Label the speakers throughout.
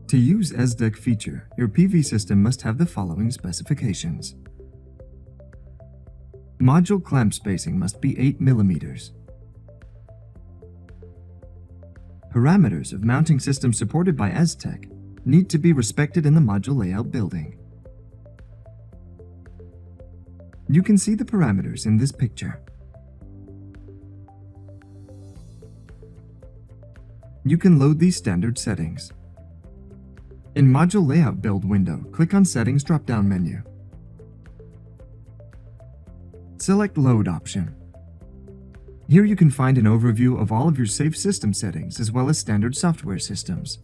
Speaker 1: To use Esdec feature, your PV system must have the following specifications. Module clamp spacing must be 8 mm. Parameters of mounting systems supported by Esdec need to be respected in the module layout building. You can see the parameters in this picture. You can load these standard settings. In Module Layout Build window, click on Settings drop-down menu. Select Load option. Here you can find an overview of all of your safe system settings as well as standard software systems.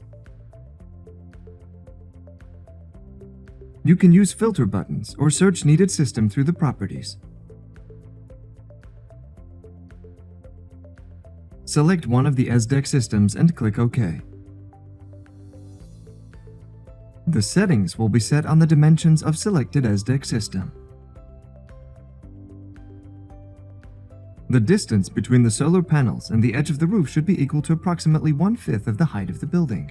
Speaker 1: You can use filter buttons or search needed system through the properties. Select one of the Esdec systems and click OK. The settings will be set on the dimensions of selected Esdec system. The distance between the solar panels and the edge of the roof should be equal to approximately 1/5 of the height of the building.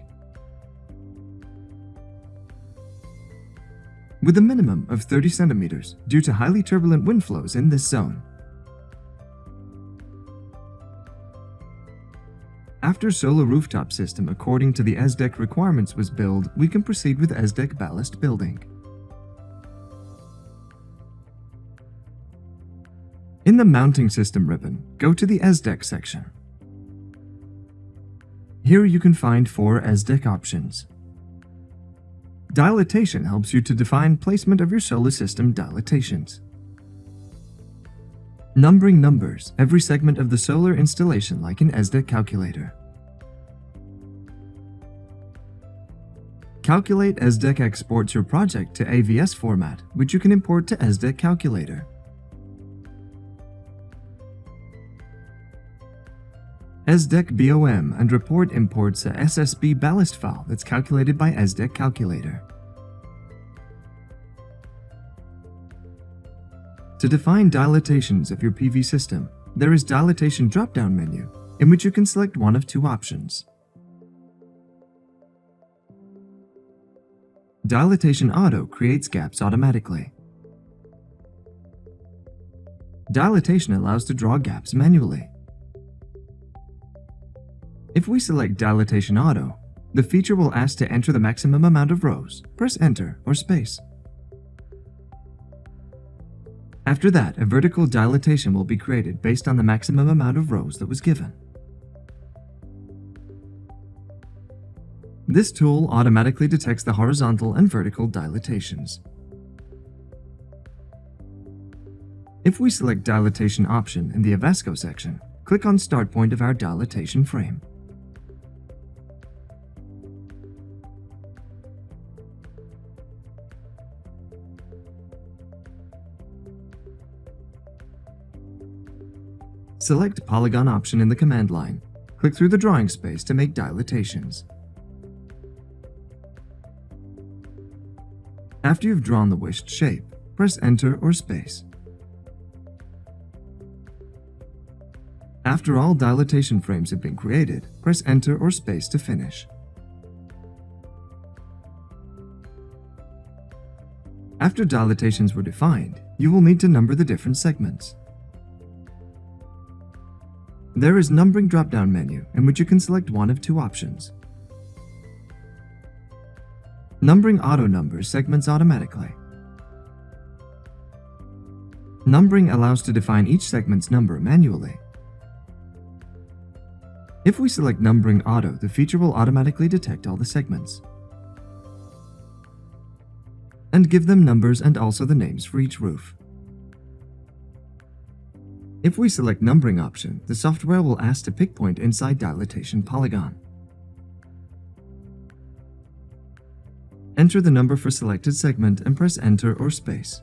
Speaker 1: With a minimum of 30 centimeters due to highly turbulent wind flows in this zone. After solar rooftop system according to the Esdec requirements was built, we can proceed with Esdec ballast building. In the Mounting System ribbon, go to the Esdec section. Here you can find 4 Esdec options. Dilatation helps you to define placement of your solar system dilatations. Numbering numbers every segment of the solar installation like an Esdec calculator. Calculate Esdec exports your project to AVS format, which you can import to Esdec calculator. Esdec BOM and report imports a SSB ballast file that's calculated by Esdec calculator. To define dilatations of your PV system, there is Dilatation drop-down menu, in which you can select one of 2 options. Dilatation Auto creates gaps automatically. Dilatation allows to draw gaps manually. If we select Dilatation Auto, the feature will ask to enter the maximum amount of rows. Press Enter or space. After that, a vertical dilatation will be created based on the maximum amount of rows that was given. This tool automatically detects the horizontal and vertical dilatations. If we select Dilatation option in the Avasco section, click on Start point of our dilatation frame. Select Polygon option in the command line. Click through the drawing space to make dilatations. After you've drawn the wished shape, press Enter or space. After all dilatation frames have been created, press Enter or space to finish. After dilatations were defined, you will need to number the different segments. There is Numbering drop-down menu in which you can select one of 2 options. Numbering auto numbers segments automatically. Numbering allows to define each segment's number manually. If we select Numbering Auto, the feature will automatically detect all the segments and give them numbers and also the names for each roof. If we select Numbering option, the software will ask to pick point inside dilatation polygon. Enter the number for selected segment and press Enter or space.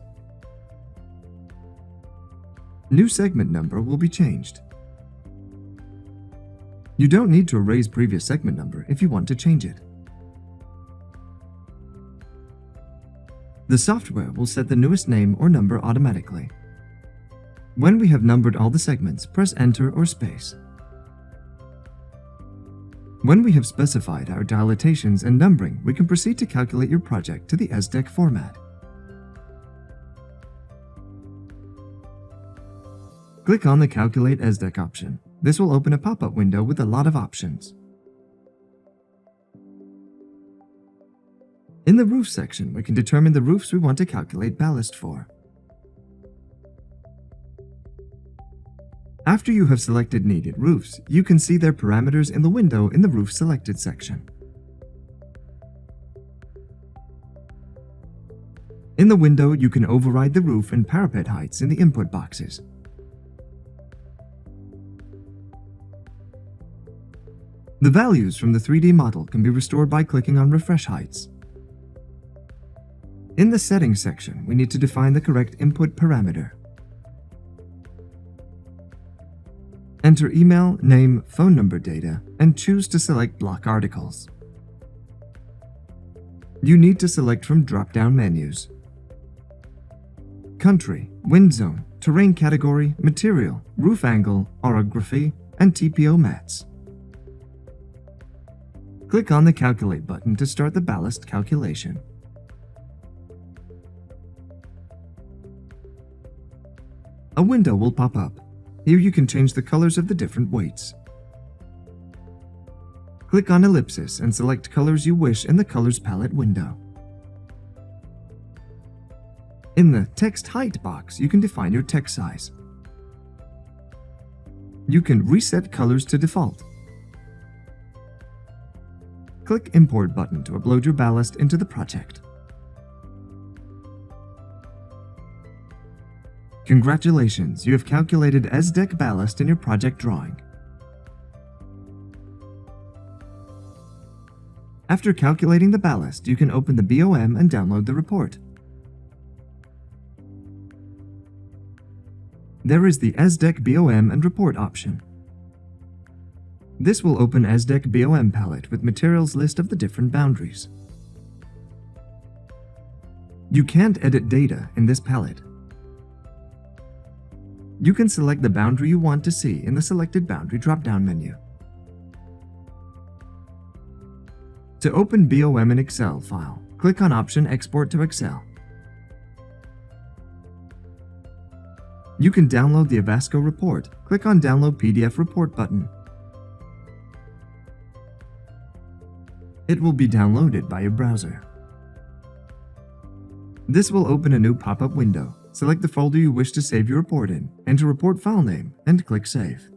Speaker 1: New segment number will be changed. You don't need to erase previous segment number if you want to change it. The software will set the newest name or number automatically. When we have numbered all the segments, press Enter or space. When we have specified our dilatations and numbering, we can proceed to calculate your project to the Esdec format. Click on the Calculate Esdec option. This will open a pop-up window with a lot of options. In the roof section, we can determine the roofs we want to calculate ballast for. After you have selected needed roofs, you can see their parameters in the window in the Roof Selected section. In the window, you can override the roof and parapet heights in the input boxes. The values from the 3D model can be restored by clicking on Refresh Heights. In the Settings section, we need to define the correct input parameter. Enter email, name, phone number data, and choose to select block articles. You need to select from drop-down menus: country, wind zone, terrain category, material, roof angle, orography, and TPO mats. Click on the Calculate button to start the ballast calculation. A window will pop up. Here you can change the colors of the different weights. Click on Ellipsis and select colors you wish in the Colors palette window. In the Text Height box, you can define your text size. You can reset colors to default. Click Import button to upload your ballast into the project. Congratulations, you have calculated Esdec ballast in your project drawing. After calculating the ballast, you can open the BOM and download the report. There is the Esdec BOM and Report option. This will open Esdec BOM palette with materials list of the different boundaries. You can't edit data in this palette. You can select the boundary you want to see in the Selected Boundary drop-down menu. To open BOM in Excel file, click on option Export to Excel. You can download the Avasco report. Click on Download PDF Report button. It will be downloaded by your browser. This will open a new pop-up window. Select the folder you wish to save your report in, enter report file name, and click Save.